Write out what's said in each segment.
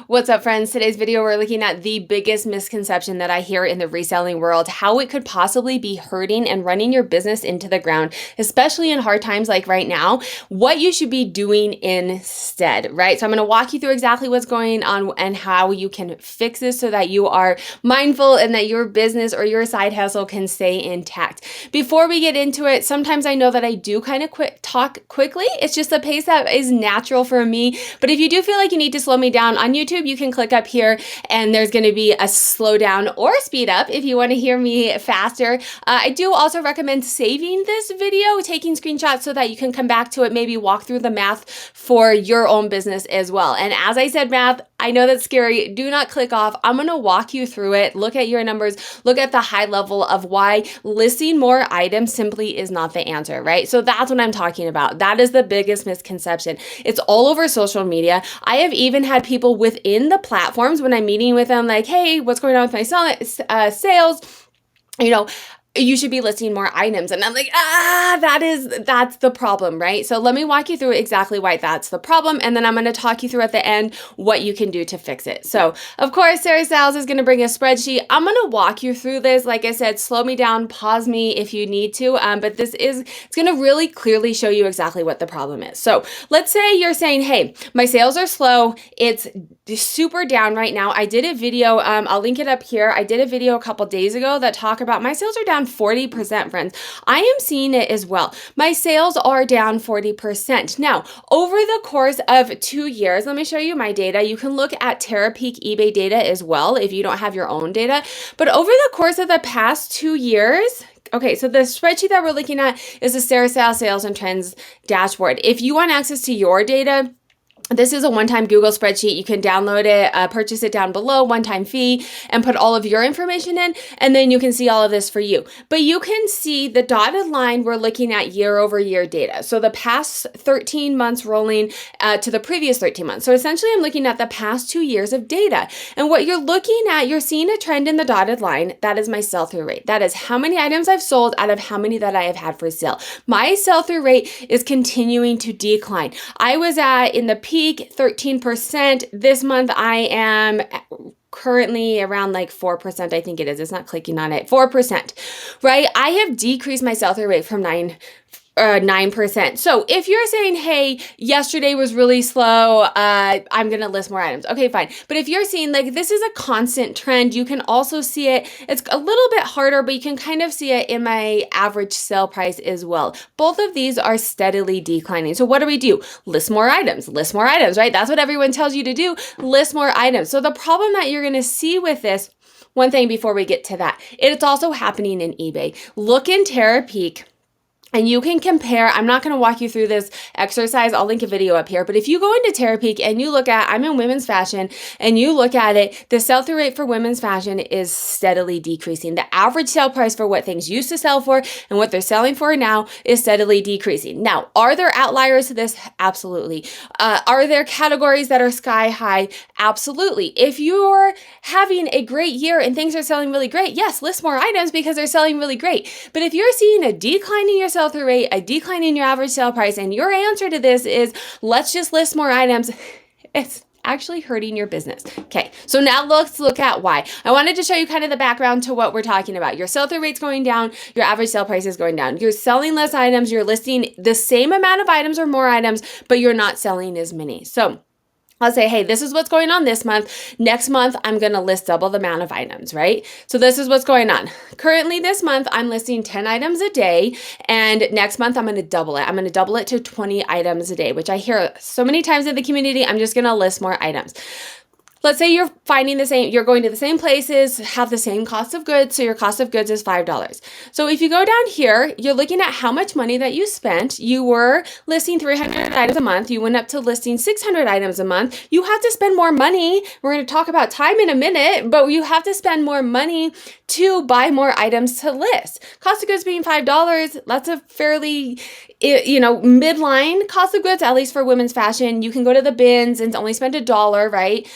What's up, friends? Today's video, we're looking at the biggest misconception that I hear in the reselling world, how it could possibly be hurting and running your business into the ground, especially in hard times like right now, what you should be doing instead, right? So I'm going to walk you through exactly what's going on and how you can fix this so that you are mindful and that your business or your side hustle can stay intact. Before we get into it, sometimes I know that I do kind of talk quickly. It's just a pace that is natural for me. But if you do feel like you need to slow me down on YouTube, you can click up here and there's going to be a slow down or speed up if you want to hear me faster. I do also recommend saving this video, taking screenshots so that you can come back to it, maybe walk through the math for your own business as well. And as I said, math, I know that's scary. Do not click off. I'm going to walk you through it. Look at your numbers. Look at the high level of why listing more items simply is not the answer, right? So that's what I'm talking about. That is the biggest misconception. It's all over social media. I have even had people within the platforms when I'm meeting with them like, hey, what's going on with my sales? You should be listing more items. And I'm like, that's the problem, right? So let me walk you through exactly why that's the problem. And then I'm going to talk you through at the end what you can do to fix it. So of course, Sarah Sales is going to bring a spreadsheet. I'm going to walk you through this. Like I said, slow me down, pause me if you need to. But it's going to really clearly show you exactly what the problem is. So let's say you're saying, hey, my sales are slow. It's super down right now. I did a video. I'll link it up here. I did a video a couple days ago that talk about my sales are down 40%, friends. I am seeing it as well. My sales are down 40%. Now, over the course of 2 years, let me show you my data. You can look at Terapeak eBay data as well if you don't have your own data. But over the course of the past 2 years, okay, so the spreadsheet that we're looking at is the Sarah Sales and Trends dashboard. If you want access to your data, this is a one-time Google spreadsheet. You can download it, purchase it down below, one-time fee, and put all of your information in, and then you can see all of this for you. But you can see the dotted line, we're looking at year-over-year data. So the past 13 months rolling to the previous 13 months. So essentially, I'm looking at the past 2 years of data. And what you're looking at, you're seeing a trend in the dotted line. That is my sell-through rate. That is how many items I've sold out of how many that I have had for sale. My sell-through rate is continuing to decline. I was in the peak 13%. This month I am currently around like 4%. I think it is. It's not clicking on it. 4%, right? I have decreased my sell-through rate from 9%. So if you're saying, hey, yesterday was really slow, I'm going to list more items. Okay, fine. But if you're seeing like this is a constant trend, you can also see it. It's a little bit harder, but you can kind of see it in my average sale price as well. Both of these are steadily declining. So what do? List more items, right? That's what everyone tells you to do. List more items. So the problem that you're going to see with this, one thing before we get to that, it's also happening in eBay. Look in Terapeak. And you can compare, I'm not going to walk you through this exercise. I'll link a video up here. But if you go into Terapeak and you look at, I'm in women's fashion, and you look at it, the sell-through rate for women's fashion is steadily decreasing. The average sale price for what things used to sell for and what they're selling for now is steadily decreasing. Now, are there outliers to this? Absolutely. Are there categories that are sky high? Absolutely. If you're having a great year and things are selling really great, yes, list more items because they're selling really great. But if you're seeing a decline in your sell-through rate, a decline in your average sale price, and your answer to this is let's just list more items, it's actually hurting your business. Okay, so now let's look at why. I wanted to show you kind of the background to what we're talking about. Your sell-through rate's going down, your average sale price is going down. You're selling less items, you're listing the same amount of items or more items, but you're not selling as many. So I'll say, hey, this is what's going on this month. Next month, I'm going to list double the amount of items, right? So this is what's going on. Currently this month, I'm listing 10 items a day. And next month, I'm going to double it. I'm going to double it to 20 items a day, which I hear so many times in the community. I'm just going to list more items. Let's say you're finding the same, you're going to the same places, have the same cost of goods, so your cost of goods is $5. So if you go down here, you're looking at how much money that you spent. You were listing 300 items a month. You went up to listing 600 items a month. You have to spend more money. We're going to talk about time in a minute, but you have to spend more money to buy more items to list. Cost of goods being $5, that's a fairly, midline cost of goods, at least for women's fashion. You can go to the bins and only spend $1, right?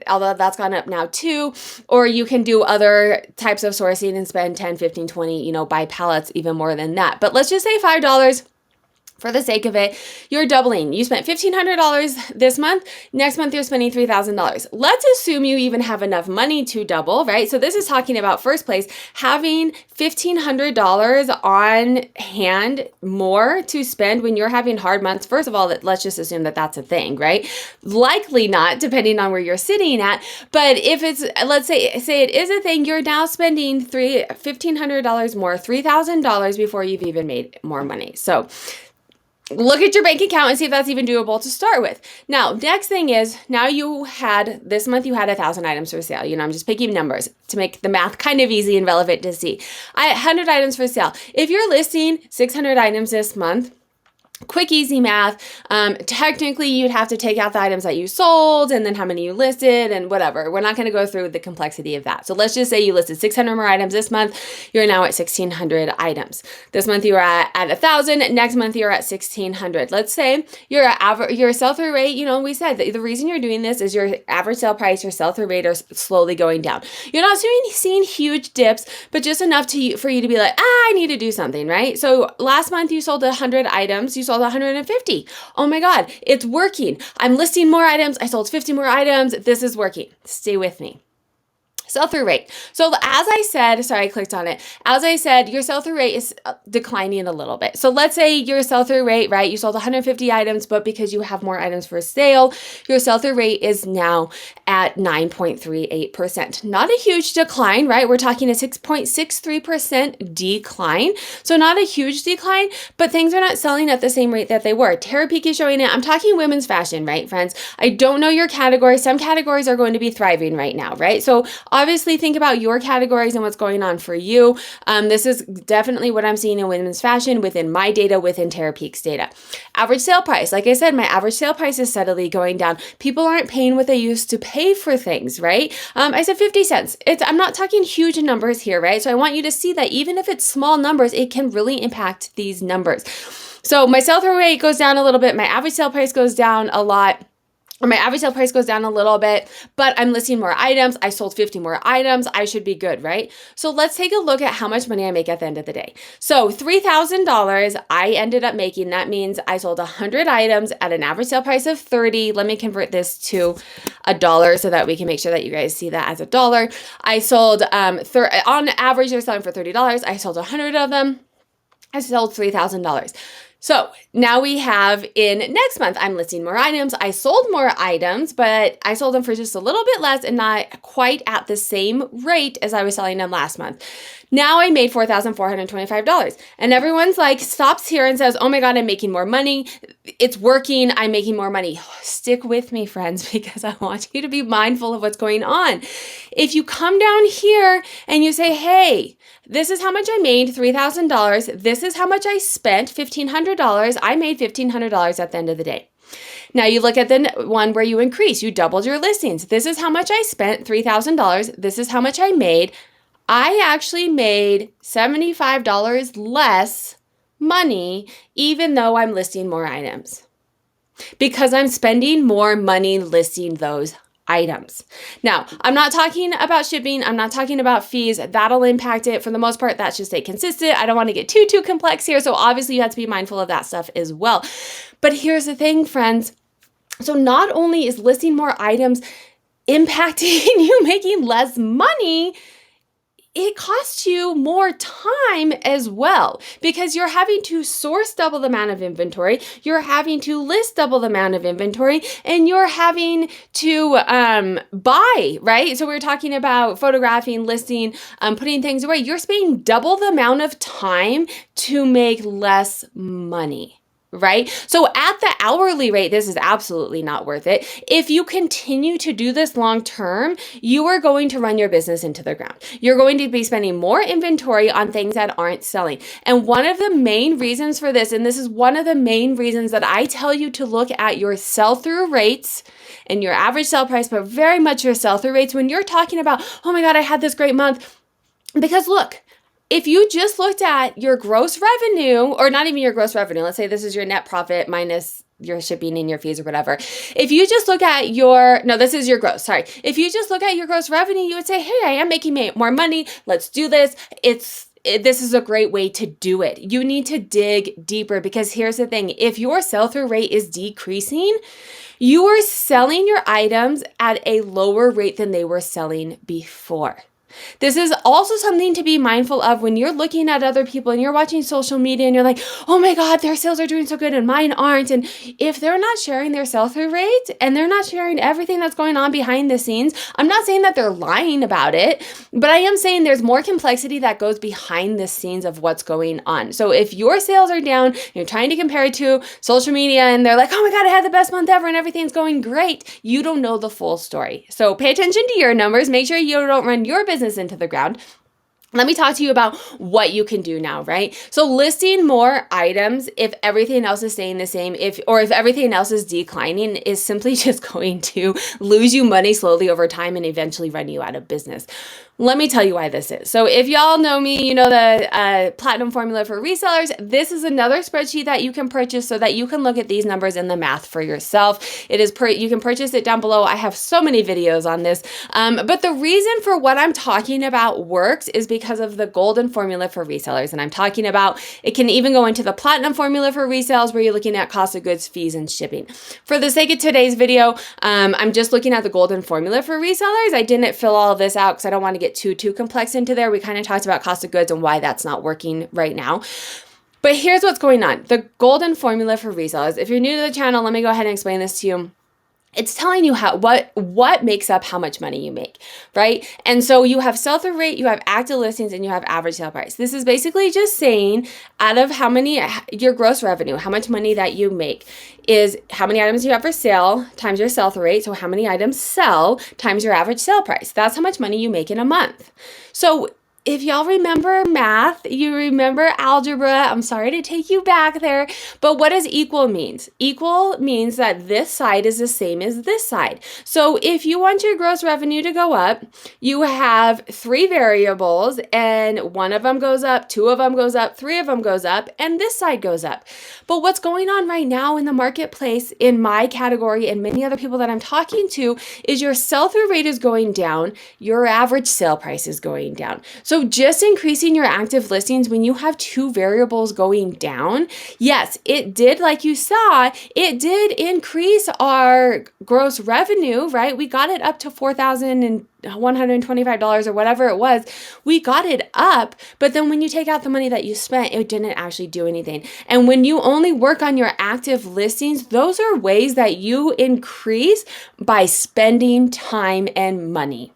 Although that's gone up now too. Or you can do other types of sourcing and spend 10, 15, 20, buy pallets even more than that. But let's just say $5. For the sake of it, you're doubling. You spent $1,500 this month. Next month, you're spending $3,000. Let's assume you even have enough money to double, right? So this is talking about, first place, having $1,500 on hand more to spend when you're having hard months. First of all, let's just assume that that's a thing, right? Likely not, depending on where you're sitting at. But if it's, let's say it is a thing, you're now spending $1,500 more, $3,000 before you've even made more money. So look at your bank account and see if that's even doable to start with. Now, next thing is, now this month you had 1,000 items for sale. I'm just picking numbers to make the math kind of easy and relevant to see. 100 items for sale. If you're listing 600 items this month, quick, easy math. Technically, you'd have to take out the items that you sold and then how many you listed and whatever. We're not going to go through the complexity of that. So let's just say you listed 600 more items this month. You're now at 1,600 items. This month you are at 1,000. Next month you're at 1,600. Let's say your sell-through rate, we said that the reason you're doing this is your average sale price, your sell-through rate are slowly going down. You're not seeing huge dips, but just enough for you to be like, I need to do something, right? So last month you sold 100 items. You sold 150. Oh my God, it's working. I'm listing more items. I sold 50 more items. This is working. Stay with me. Sell-through rate. So as I said, sorry, I clicked on it. As I said, your sell-through rate is declining a little bit. So let's say your sell-through rate, right? You sold 150 items, but because you have more items for sale, your sell-through rate is now at 9.38%. Not a huge decline, right? We're talking a 6.63% decline. So not a huge decline, but things are not selling at the same rate that they were. Terapeak is showing it. I'm talking women's fashion, right, friends? I don't know your category. Some categories are going to be thriving right now, right? So obviously, think about your categories and what's going on for you. This is definitely what I'm seeing in women's fashion within my data, within Terapeak's data. Average sale price. Like I said, my average sale price is steadily going down. People aren't paying what they used to pay for things, right? I said 50 cents. I'm not talking huge numbers here, right? So I want you to see that even if it's small numbers, it can really impact these numbers. So my sell-through rate goes down a little bit. My average sale price goes down a lot. Or my average sale price goes down a little bit, but I'm listing more items. I sold 50 more items. I should be good, right? So let's take a look at how much money I make at the end of the day. So $3,000 I ended up making. That means I sold 100 items at an average sale price of 30. Let me convert this to $1 so that we can make sure that you guys see that as $1. I sold, on average, they're selling for $30. I sold 100 of them. I sold $3,000. So now we have in next month, I'm listing more items. I sold more items, but I sold them for just a little bit less and not quite at the same rate as I was selling them last month. Now I made $4,425. And everyone's like, stops here and says, oh my God, I'm making more money. It's working. I'm making more money. Stick with me, friends, because I want you to be mindful of what's going on. If you come down here and you say, hey, this is how much I made, $3,000. This is how much I spent, $1,500. I made $1,500 at the end of the day. Now you look at the one where you increase, you doubled your listings. This is how much I spent, $3,000. This is how much I made. I actually made $75 less money, even though I'm listing more items, because I'm spending more money listing those items. Now, I'm not talking about shipping. I'm not talking about fees. That'll impact it. For the most part, that should stay consistent. I don't want to get too complex here. So obviously you have to be mindful of that stuff as well. But here's the thing, friends. So not only is listing more items impacting you making less money, it costs you more time as well, because you're having to source double the amount of inventory, you're having to list double the amount of inventory, and you're having to buy, right? So we're talking about photographing, listing, putting things away. You're spending double the amount of time to make less money. Right? So at the hourly rate, this is absolutely not worth it. If you continue to do this long term, you are going to run your business into the ground. You're going to be spending more inventory on things that aren't selling. And one of the main reasons for this, and this is one of the main reasons that I tell you to look at your sell-through rates and your average sell price, but very much your sell-through rates when you're talking about, oh my God, I had this great month. Because look, if you just looked at your gross revenue, or not even your gross revenue, let's say this is your net profit minus your shipping and your fees or whatever. If you just look at this is your gross, sorry. If you just look at your gross revenue, you would say, hey, I am making more money. Let's do this. this is a great way to do it. You need to dig deeper, because here's the thing. If your sell-through rate is decreasing, you are selling your items at a lower rate than they were selling before. This is also something to be mindful of when you're looking at other people and you're watching social media and you're like, oh my God, their sales are doing so good and mine aren't. And if they're not sharing their sell-through rate and they're not sharing everything that's going on behind the scenes, I'm not saying that they're lying about it, but I am saying there's more complexity that goes behind the scenes of what's going on. So if your sales are down, you're trying to compare it to social media and they're like, oh my God, I had the best month ever and everything's going great, you don't know the full story. So pay attention to your numbers. Make sure you don't run your business into the ground. Let me talk to you about what you can do now, right? So listing more items, if everything else is staying the same, if everything else is declining, is simply just going to lose you money slowly over time and eventually run you out of business. Let me tell you why this is. So if y'all know me, you know the platinum formula for resellers. This is another spreadsheet that you can purchase so that you can look at these numbers and the math for yourself. It is you can purchase it down below. I have so many videos on this. But the reason for what I'm talking about works is because of the golden formula for resellers. And I'm talking about, it can even go into the platinum formula for resales where you're looking at cost of goods, fees, and shipping. For the sake of today's video, I'm just looking at the golden formula for resellers. I didn't fill all of this out because I don't want to get too complex into there. We kind of talked about cost of goods and why that's not working right now. But here's what's going on. The golden formula for resellers. If you're new to the channel, let me go ahead and explain this to you. It's telling you what makes up how much money you make, right? And so you have sell-through rate, you have active listings, and you have average sale price. This is basically just saying out of your gross revenue, how much money that you make is how many items you have for sale times your sell-through rate. So how many items sell times your average sale price. That's how much money you make in a month. So if y'all remember math, you remember algebra, I'm sorry to take you back there, but what does equal means? Equal means that this side is the same as this side. So if you want your gross revenue to go up, you have three variables and one of them goes up, two of them goes up, three of them goes up, and this side goes up. But what's going on right now in the marketplace, in my category and many other people that I'm talking to, is your sell-through rate is going down, your average sale price is going down. So just increasing your active listings when you have two variables going down, yes, it did, like you saw, it did increase our gross revenue, right? We got it up to $4,125 or whatever it was. We got it up, but then when you take out the money that you spent, it didn't actually do anything. And when you only work on your active listings, those are ways that you increase by spending time and money.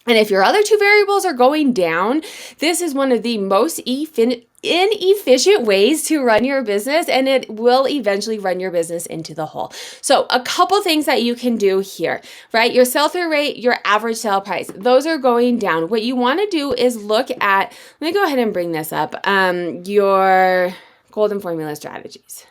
And if your other two variables are going down, this is one of the most inefficient ways to run your business, and it will eventually run your business into the hole. So a couple things that you can do here, right? Your sell-through rate, your average sale price, those are going down. What you want to do is look at, let me go ahead and bring this up, your golden formula strategies.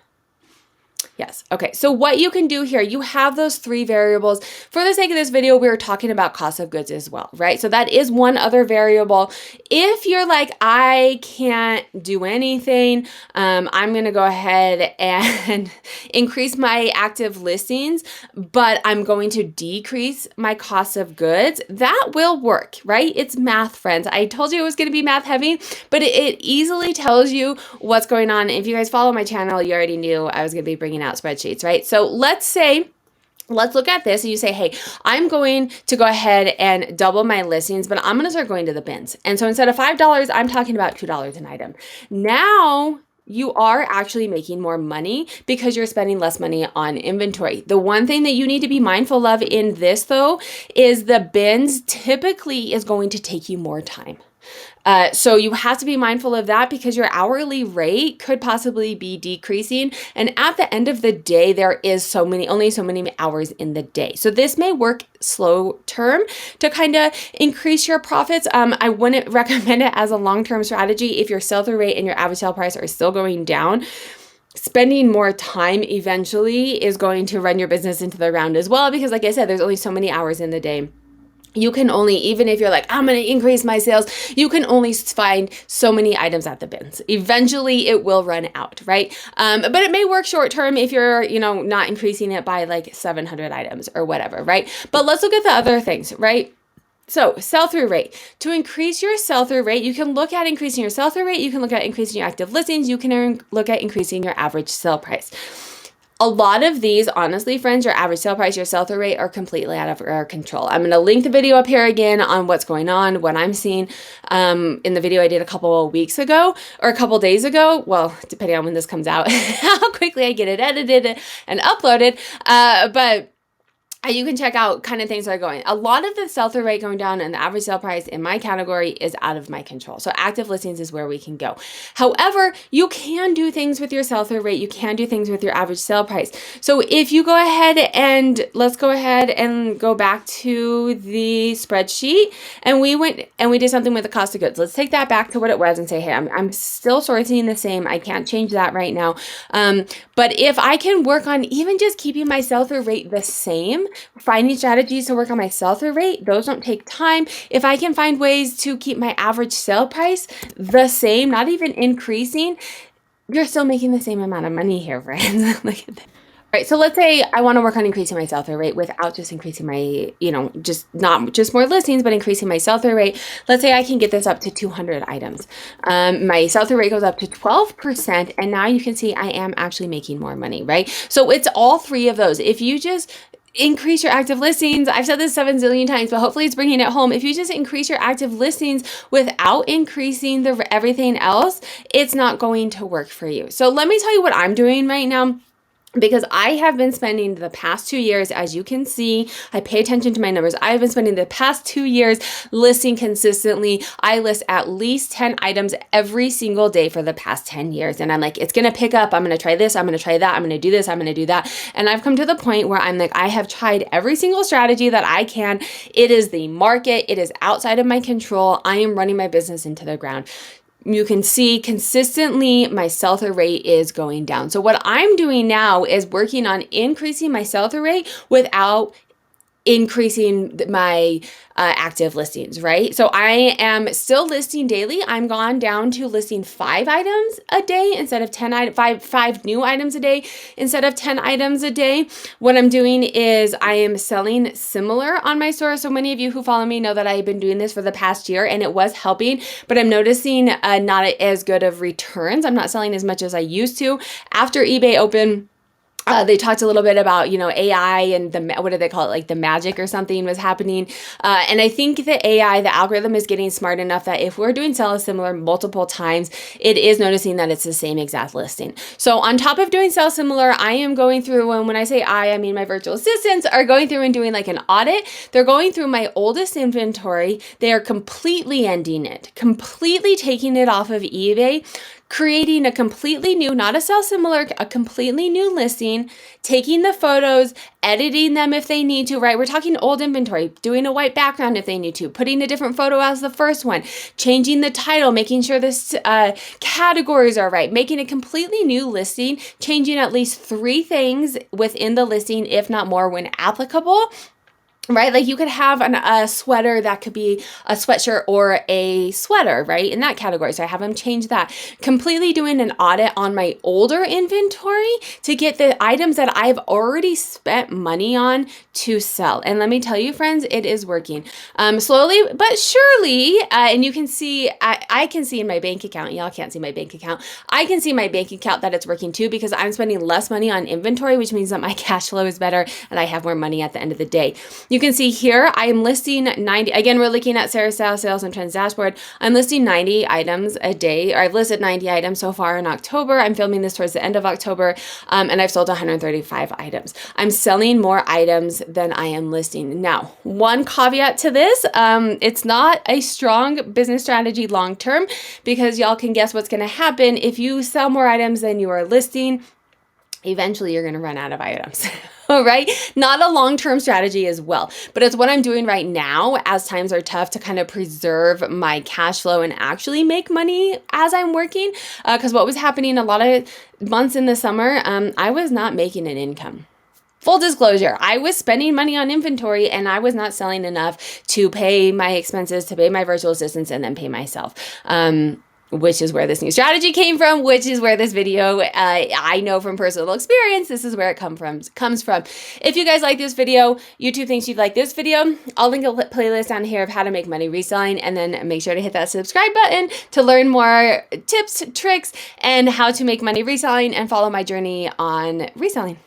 Yes. Okay. So what you can do here, you have those three variables. For the sake of this video, we were talking about cost of goods as well, right? So that is one other variable. If you're like, I can't do anything, I'm going to go ahead and increase my active listings, but I'm going to decrease my cost of goods, that will work, right? It's math, friends. I told you it was going to be math heavy, but it easily tells you what's going on. If you guys follow my channel, you already knew I was going to be bringing out spreadsheets, right? So let's look at this and you say, hey, I'm going to go ahead and double my listings, but I'm going to start going to the bins. And so instead of $5, I'm talking about $2 an item. Now you are actually making more money because you're spending less money on inventory. The one thing that you need to be mindful of in this though, is the bins typically is going to take you more time. So you have to be mindful of that because your hourly rate could possibly be decreasing. And at the end of the day, there is only so many hours in the day. So this may work slow term to kind of increase your profits. I wouldn't recommend it as a long-term strategy if your sell-through rate and your average sale price are still going down. Spending more time eventually is going to run your business into the ground as well, because like I said, there's only so many hours in the day. You can only, even if you're like, I'm going to increase my sales, you can only find so many items at the bins. Eventually it will run out, right? But it may work short term if you're, not increasing it by like 700 items or whatever, right? But let's look at the other things, right? So sell-through rate. To increase your sell-through rate, you can look at increasing your sell-through rate. You can look at increasing your active listings. You can look at increasing your average sale price. A lot of these, honestly, friends, your average sale price, your sell-through rate are completely out of our control. I'm going to link the video up here again on what's going on, what I'm seeing in the video I did a couple of weeks ago or a couple days ago. Well, depending on when this comes out, how quickly I get it edited and uploaded. But you can check out kind of things that are going. A lot of the sell-through rate going down and the average sale price in my category is out of my control. So active listings is where we can go. However, you can do things with your sell-through rate. You can do things with your average sale price. So if you go ahead and let's go ahead and go back to the spreadsheet and we went and we did something with the cost of goods. Let's take that back to what it was and say, hey, I'm still sourcing the same. I can't change that right now. But if I can work on even just keeping my sell-through rate the same, finding strategies to work on my sell-through rate, those don't take time. If I can find ways to keep my average sale price the same, not even increasing, you're still making the same amount of money here, friends. Look at that. All right, so let's say I want to work on increasing my sell-through rate without just increasing my, just not just more listings, but increasing my sell-through rate. Let's say I can get this up to 200 items. My sell-through rate goes up to 12%, and now you can see I am actually making more money, right? So it's all three of those. If you just increase your active listings. I've said this 7 zillion times, but hopefully it's bringing it home. If you just increase your active listings without increasing everything else, it's not going to work for you. So let me tell you what I'm doing right now. Because I have been spending the past 2 years, as you can see, I pay attention to my numbers. I've been spending the past 2 years listing consistently. I list at least 10 items every single day for the past 10 years. And I'm like, it's going to pick up. I'm going to try this. I'm going to try that. I'm going to do this. I'm going to do that. And I've come to the point where I'm like, I have tried every single strategy that I can. It is the market. It is outside of my control. I am running my business into the ground. You can see consistently my sell-through rate is going down. So what I'm doing now is working on increasing my sell-through rate without increasing my active listings, right? So I am still listing daily. I'm gone down to listing 5 items a day instead of 10 five new items a day instead of 10 items a day. What I'm doing is I am selling similar on my store. So many of you who follow me know that I've been doing this for the past year and it was helping, but I'm noticing not as good of returns. I'm not selling as much as I used to. After eBay opened, they talked a little bit about, AI and what do they call it? Like the magic or something was happening. And I think the AI, the algorithm is getting smart enough that if we're doing sell similar multiple times, it is noticing that it's the same exact listing. So on top of doing sell similar, I am going through, and when I say I mean my virtual assistants are going through and doing like an audit. They're going through my oldest inventory. They are completely ending it, completely taking it off of eBay, creating a completely new, not a sell similar, a completely new listing, taking the photos, editing them if they need to, right? We're talking old inventory, doing a white background if they need to, putting a different photo as the first one, changing the title, making sure the categories are right, making a completely new listing, changing at least 3 things within the listing, if not more when applicable. Right? Like you could have a sweater that could be a sweatshirt or a sweater, right? In that category. So I have them change that. Completely doing an audit on my older inventory to get the items that I've already spent money on to sell. And let me tell you, friends, it is working. Slowly but surely, and you can see, I can see in my bank account, y'all can't see my bank account. I can see my bank account that it's working too because I'm spending less money on inventory, which means that my cash flow is better and I have more money at the end of the day. You can see here, I am listing 90, again, we're looking at Sarah Style Sales and Trends Dashboard. I'm listing 90 items a day, or I've listed 90 items so far in October. I'm filming this towards the end of October, and I've sold 135 items. I'm selling more items than I am listing. Now, one caveat to this, it's not a strong business strategy long-term because y'all can guess what's gonna happen. If you sell more items than you are listing, eventually you're going to run out of items. All right. Not a long-term strategy as well, but it's what I'm doing right now as times are tough to kind of preserve my cash flow and actually make money as I'm working. Because what was happening a lot of months in the summer, I was not making an income. Full disclosure, I was spending money on inventory and I was not selling enough to pay my expenses, to pay my virtual assistants, and then pay myself. which is where this new strategy came from, which is where this video, I know from personal experience, this is where it comes from. If you guys like this video, YouTube thinks you'd like this video, I'll link a playlist down here of how to make money reselling, and then make sure to hit that subscribe button to learn more tips, tricks, and how to make money reselling and follow my journey on reselling.